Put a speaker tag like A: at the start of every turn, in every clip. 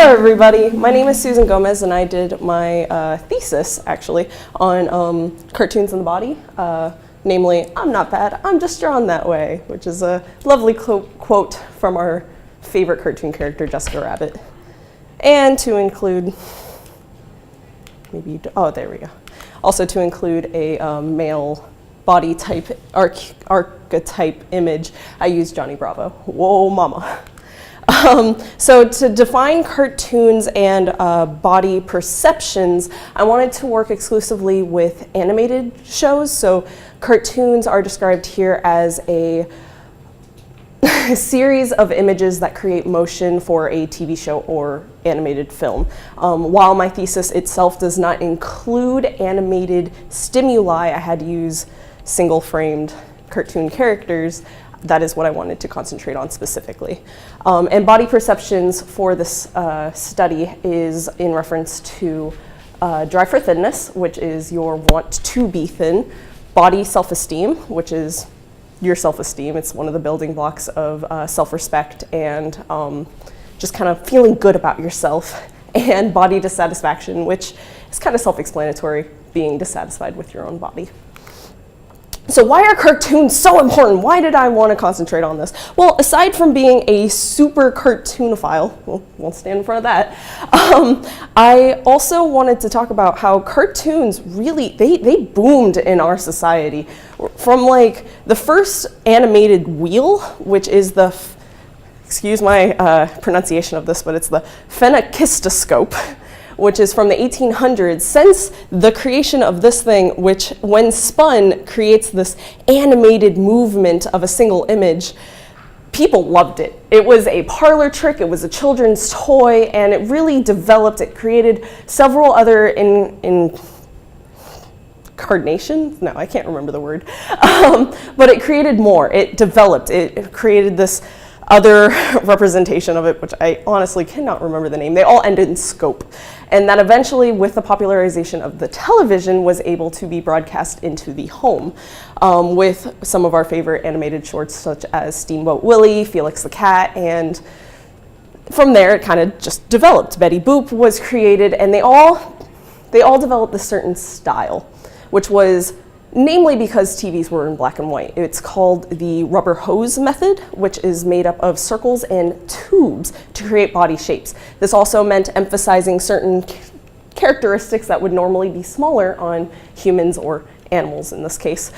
A: Hello everybody, my name is Susan Gomes and I did my thesis actually on cartoons in the body, namely, I'm not bad, I'm just drawn that way, which is a lovely quote from our favorite cartoon character, Jessica Rabbit. And to include, oh there we go, also to include a male body type, archetype image, I used Johnny Bravo. Whoa mama. So to define cartoons and body perceptions, I wanted to work exclusively with animated shows. So cartoons are described here as a series of images that create motion for a TV show or animated film. While my thesis itself does not include animated stimuli, I had to use single-framed cartoon characters. That is what I wanted to concentrate on specifically. And body perceptions for this study is in reference to drive for thinness, which is your want to be thin, body self-esteem, which is your self-esteem. It's one of the building blocks of self-respect and just kind of feeling good about yourself, and body dissatisfaction, which is kind of self-explanatory, being dissatisfied with your own body. So why are cartoons so important? Why did I want to concentrate on this? Well, aside from being a super cartoonophile, well, won't stand in front of that, I also wanted to talk about how cartoons really, they boomed in our society. From like the first animated wheel, which is the, excuse my pronunciation of this, but it's the phenakistoscope, which is from the 1800s, since the creation of this thing, which when spun creates this animated movement of a single image, people loved it. It was a parlor trick, it was a children's toy, and it really developed, it created several other incarnations? No, I can't remember the word. But it created more, it developed, it created this other representation of it, which I honestly cannot remember the name. They all ended in scope. And that eventually, with the popularization of the television, was able to be broadcast into the home with some of our favorite animated shorts, such as Steamboat Willie, Felix the Cat, and from there it kind of just developed. Betty Boop was created, and they all developed a certain style, which was namely because TVs were in black and white. It's called the rubber hose method, which is made up of circles and tubes to create body shapes. This also meant emphasizing certain characteristics that would normally be smaller on humans or animals in this case,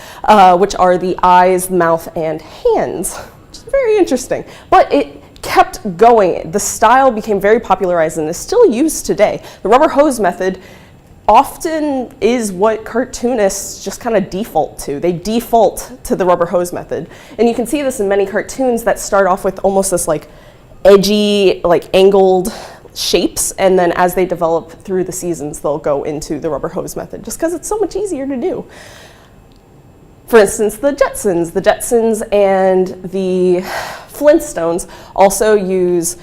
A: which are the eyes, mouth, and hands, which is very interesting. But it kept going. The style became very popularized and is still used today. The rubber hose method often is what cartoonists just kind of default to. They default to the rubber hose method. And you can see this in many cartoons that start off with almost this like edgy, like angled shapes, and then as they develop through the seasons, they'll go into the rubber hose method just because it's so much easier to do. For instance, the Jetsons and the Flintstones also use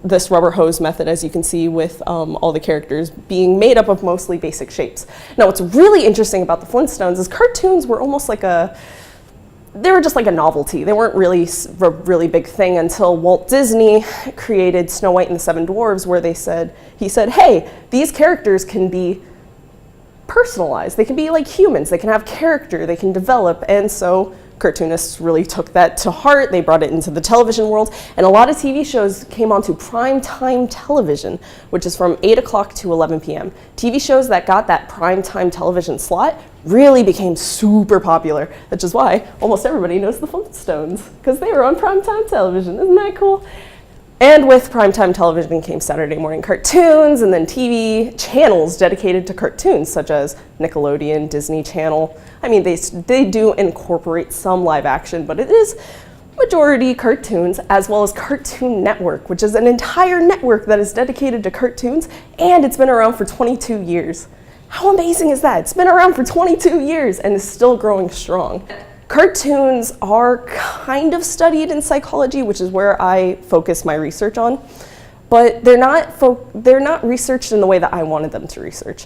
A: this rubber hose method, as you can see with all the characters being made up of mostly basic shapes. Now, what's really interesting about the Flintstones is cartoons were almost like they were just like a novelty. They weren't really a really big thing until Walt Disney created Snow White and the Seven Dwarfs, where he said, hey, these characters can be personalized. They can be like humans. They can have character. They can develop. And so cartoonists really took that to heart. They brought it into the television world. And a lot of TV shows came onto primetime television, which is from 8 o'clock to 11 p.m. TV shows that got that primetime television slot really became super popular, which is why almost everybody knows the Flintstones, because they were on primetime television. Isn't that cool? And with primetime television came Saturday morning cartoons, and then TV channels dedicated to cartoons, such as Nickelodeon, Disney Channel. I mean, they do incorporate some live action, but it is majority cartoons, as well as Cartoon Network, which is an entire network that is dedicated to cartoons, and it's been around for 22 years. How amazing is that? It's been around for 22 years and is still growing strong. Cartoons are kind of studied in psychology, which is where I focus my research on, but they're not researched in the way that I wanted them to research.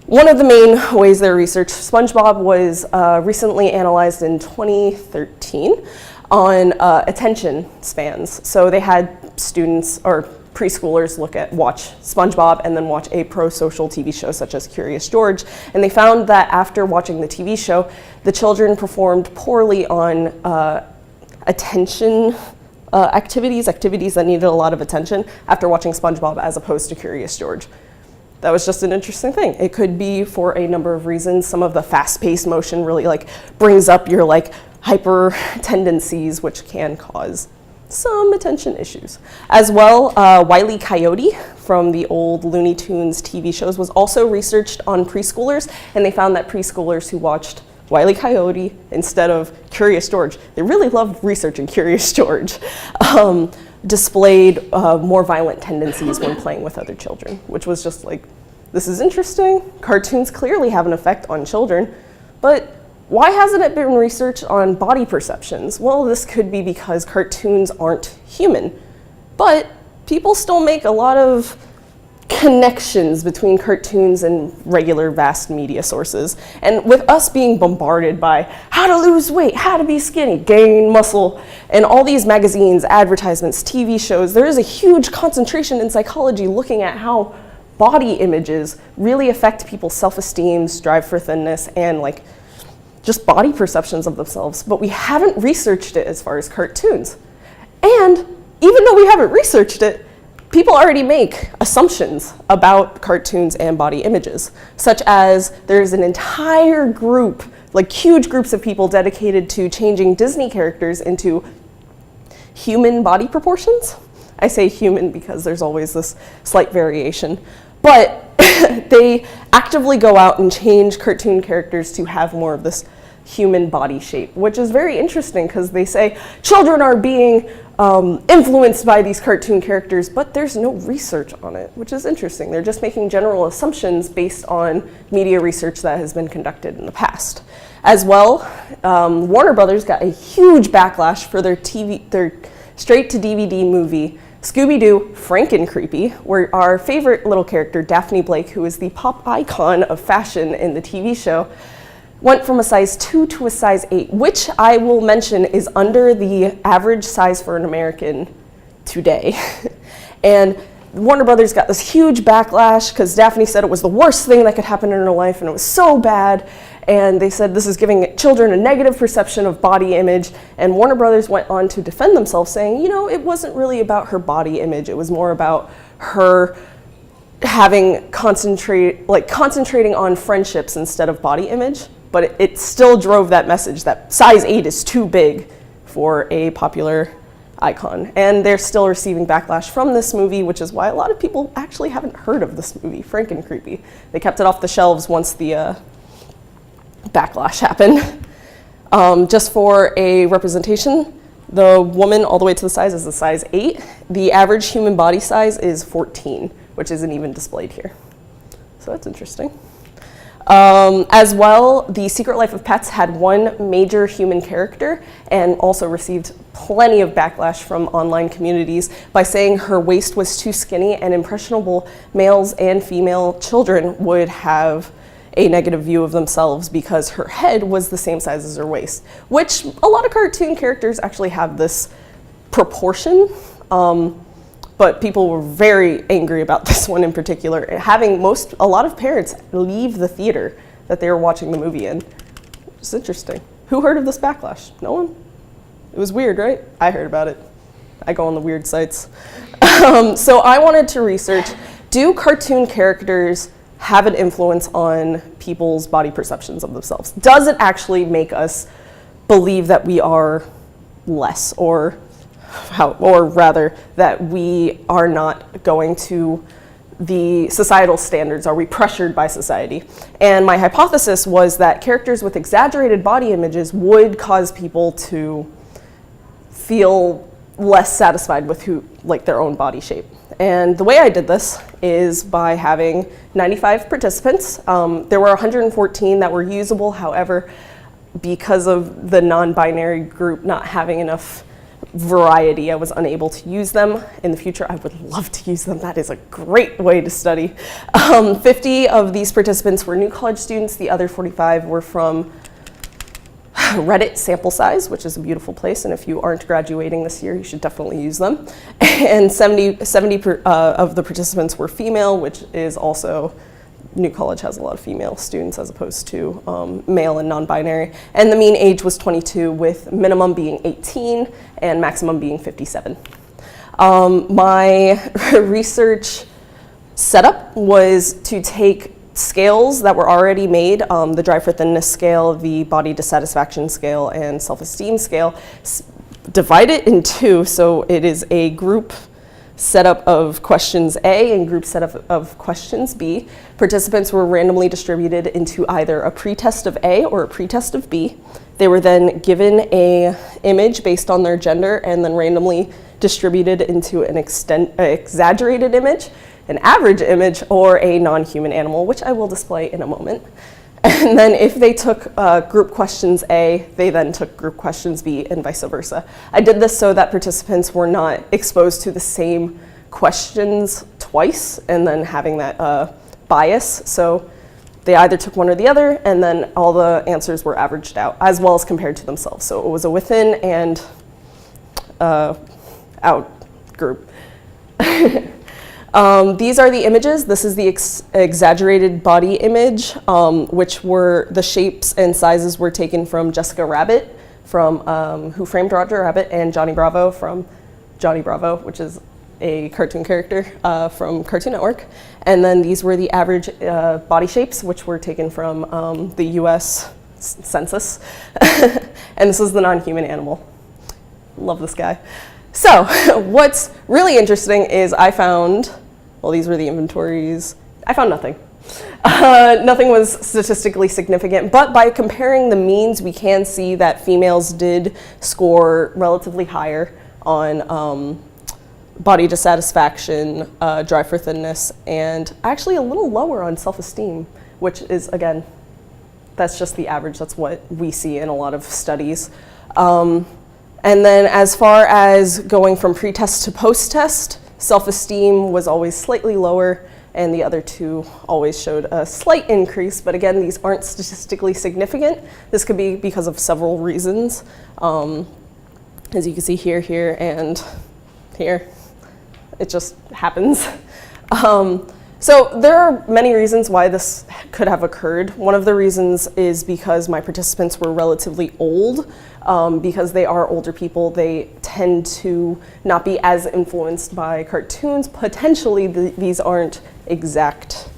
A: One of the main ways they're researched, SpongeBob was recently analyzed in 2013 on attention spans. So they had students or preschoolers watch SpongeBob and then watch a pro-social TV show such as Curious George. And they found that after watching the TV show, the children performed poorly on attention activities that needed a lot of attention after watching SpongeBob as opposed to Curious George. That was just an interesting thing. It could be for a number of reasons. Some of the fast-paced motion really brings up your hyper tendencies, which can cause some attention issues. As well, Wile E. Coyote from the old Looney Tunes TV shows was also researched on preschoolers, and they found that preschoolers who watched Wile E. Coyote instead of Curious George, they really loved researching Curious George, displayed more violent tendencies when playing with other children, which was just this is interesting. Cartoons clearly have an effect on children, but why hasn't it been researched on body perceptions? Well, this could be because cartoons aren't human, but people still make a lot of connections between cartoons and regular vast media sources. And with us being bombarded by how to lose weight, how to be skinny, gain muscle, and all these magazines, advertisements, TV shows, there is a huge concentration in psychology looking at how body images really affect people's self-esteem, strive for thinness, and just body perceptions of themselves. But we haven't researched it as far as cartoons. And even though we haven't researched it, people already make assumptions about cartoons and body images, such as there's an entire group, huge groups of people dedicated to changing Disney characters into human body proportions. I say human because there's always this slight variation. But they actively go out and change cartoon characters to have more of this human body shape, which is very interesting because they say children are being influenced by these cartoon characters, but there's no research on it, which is interesting. They're just making general assumptions based on media research that has been conducted in the past. As well, Warner Brothers got a huge backlash for their straight-to-DVD movie, Scooby-Doo Franken-Creepy, where our favorite little character, Daphne Blake, who is the pop icon of fashion in the TV show, went from a size 2 to a size 8, which I will mention is under the average size for an American today. And Warner Brothers got this huge backlash because Daphne said it was the worst thing that could happen in her life and it was so bad. And they said this is giving children a negative perception of body image. And Warner Brothers went on to defend themselves saying, it wasn't really about her body image. It was more about her having concentrating on friendships instead of body image. But it still drove that message that size 8 is too big for a popular icon. And they're still receiving backlash from this movie, which is why a lot of people actually haven't heard of this movie, Franken-Creepy. They kept it off the shelves once the backlash happened. Just for a representation, the woman all the way to the size is a size 8. The average human body size is 14, which isn't even displayed here. So that's interesting. As well, The Secret Life of Pets had one major human character and also received plenty of backlash from online communities by saying her waist was too skinny and impressionable males and female children would have a negative view of themselves because her head was the same size as her waist, which a lot of cartoon characters actually have this proportion. But people were very angry about this one in particular, having a lot of parents leave the theater that they were watching the movie in. It's interesting. Who heard of this backlash? No one? It was weird, right? I heard about it. I go on the weird sites. So I wanted to research, do cartoon characters have an influence on people's body perceptions of themselves? Does it actually make us believe that we are less, or rather that we are not going to the societal standards? Are we pressured by society? And my hypothesis was that characters with exaggerated body images would cause people to feel less satisfied with their own body shape. And the way I did this is by having 95 participants. There were 114 that were usable. However, because of the non-binary group not having enough variety, I was unable to use them. In the future, I would love to use them. That is a great way to study. 50 of these participants were new college students. The other 45 were from Reddit sample size, which is a beautiful place, and if you aren't graduating this year, you should definitely use them. And 70 of the participants were female, which is also, New College has a lot of female students as opposed to male and non-binary. And the mean age was 22, with minimum being 18 and maximum being 57. My research setup was to take scales that were already made, the Drive for Thinness scale, the Body Dissatisfaction scale, and Self-Esteem scale, divide it in two, so it is a group setup of questions A and group setup of questions B. Participants were randomly distributed into either a pretest of A or a pretest of B. They were then given an image based on their gender and then randomly distributed into an exaggerated image, an average image, or a non-human animal, which I will display in a moment. And then if they took group questions A, they then took group questions B, and vice versa. I did this so that participants were not exposed to the same questions twice and then having that bias. So they either took one or the other, and then all the answers were averaged out, as well as compared to themselves. So it was a within and out group. These are the images. This is the exaggerated body image, which were the shapes and sizes were taken from Jessica Rabbit from Who Framed Roger Rabbit, and Johnny Bravo from Johnny Bravo, which is a cartoon character from Cartoon Network. And then these were the average body shapes, which were taken from the US Census. And this is the non-human animal. Love this guy. So what's really interesting is I found, well, these were the inventories. I found nothing. Nothing was statistically significant, but by comparing the means, we can see that females did score relatively higher on body dissatisfaction, Drive for Thinness, and actually a little lower on self-esteem, which is, again, that's just the average. That's what we see in a lot of studies. And then as far as going from pre-test to post-test, self-esteem was always slightly lower, and the other two always showed a slight increase. But again, these aren't statistically significant. This could be because of several reasons. As you can see here, here, and here. It just happens. So there are many reasons why this could have occurred. One of the reasons is because my participants were relatively old. Because they are older people, they tend to not be as influenced by cartoons. Potentially, these aren't exact.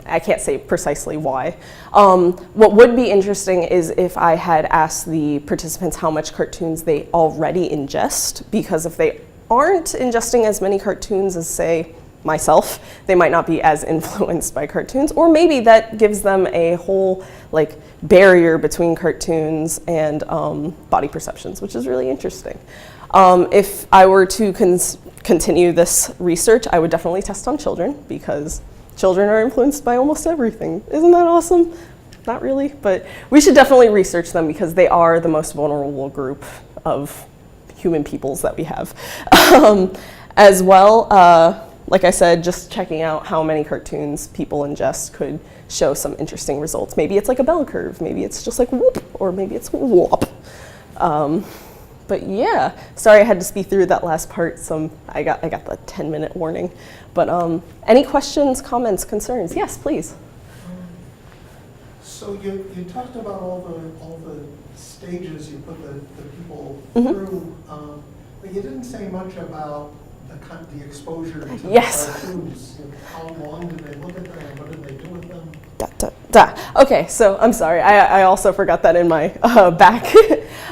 A: I can't say precisely why. What would be interesting is if I had asked the participants how much cartoons they already ingest, because if they aren't ingesting as many cartoons as, say, myself, they might not be as influenced by cartoons, or maybe that gives them a whole barrier between cartoons and body perceptions, which is really interesting. If I were to continue this research, I would definitely test on children, because children are influenced by almost everything. Isn't that awesome? Not really, but we should definitely research them because they are the most vulnerable group of human peoples that we have. As well, like I said, just checking out how many cartoons people ingest could show some interesting results. Maybe it's like a bell curve, maybe it's just like whoop, or maybe it's whoop. But yeah, sorry I had to speed through that last part. I got the 10-minute warning. But any questions, comments, concerns? Yes, please.
B: So you talked about all the stages you put the people through, but you didn't say much about the exposure to the cartoons. How long did they look at them? What did they do with them?
A: Okay, so I'm sorry. I also forgot that in my back.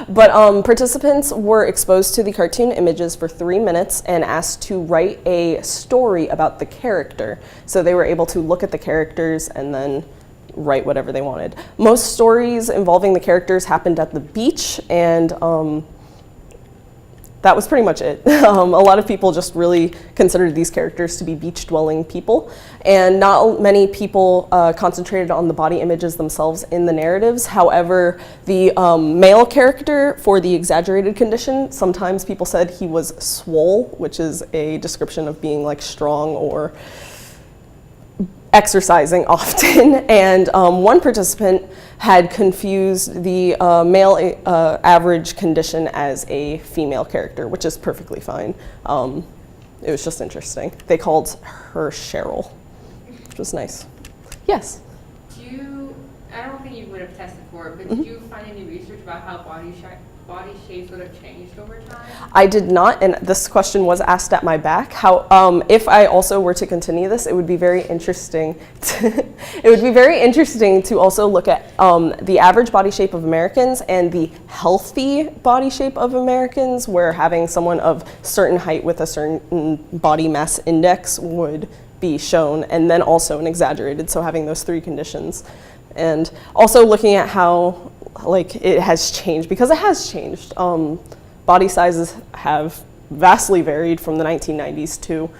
A: But participants were exposed to the cartoon images for 3 minutes and asked to write a story about the character. So they were able to look at the characters and then write whatever they wanted. Most stories involving the characters happened at the beach, and that was pretty much it. A lot of people just really considered these characters to be beach-dwelling people, and not many people concentrated on the body images themselves in the narratives. However, the male character for the exaggerated condition, sometimes people said he was swole, which is a description of being like strong or exercising often, and one participant had confused the male average condition as a female character, which is perfectly fine. It was just interesting. They called her Cheryl, which was nice. Yes?
C: I don't think you would have tested for it, but did you find any research about how body shapes would have changed over time?
A: I did not, and this question was asked at my back. If I also were to continue this, it would be very interesting. It would be very interesting to also look at the average body shape of Americans and the healthy body shape of Americans, where having someone of certain height with a certain body mass index would be shown, and then also an exaggerated, so having those three conditions. And also looking at how it has changed, because it has changed. Body sizes have vastly varied from the 1990s to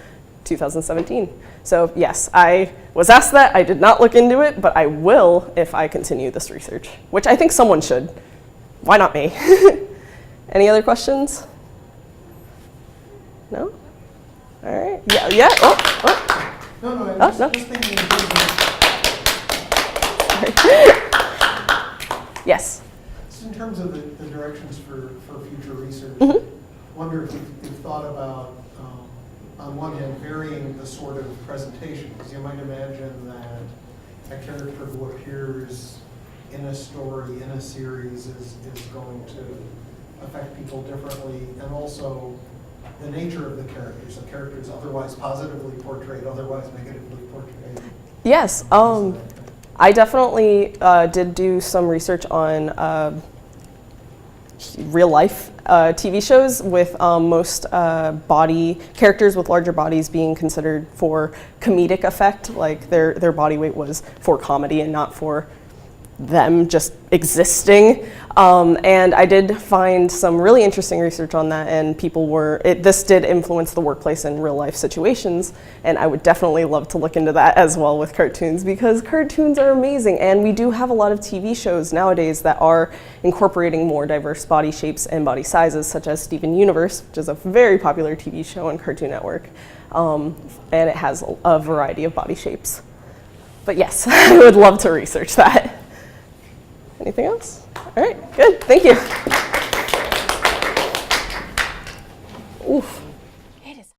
A: 2017. So yes, I was asked that. I did not look into it, but I will if I continue this research, which I think someone should. Why not me? Any other questions? No? All right. Yeah. Oh.
B: No, I was
A: no.
B: just thinking in terms of,
A: Yes.
B: just in terms of the directions for future research.
A: Mm-hmm.
B: Wonder if you've thought about, on one hand, varying the sort of presentation, because you might imagine that a character who appears in a story, in a series, is going to affect people differently, and also the nature of the characters. The characters otherwise positively portrayed, otherwise negatively portrayed.
A: Yes. I definitely did do some research on real life TV shows, with most characters with larger bodies being considered for comedic effect, like their body weight was for comedy and not for them just existing. And I did find some really interesting research on that, and this did influence the workplace in real life situations, and I would definitely love to look into that as well with cartoons, because cartoons are amazing, and we do have a lot of TV shows nowadays that are incorporating more diverse body shapes and body sizes, such as Steven Universe, which is a very popular TV show on Cartoon Network, and it has a variety of body shapes. But yes, I would love to research that. Anything else? All right, good, thank you. Oof.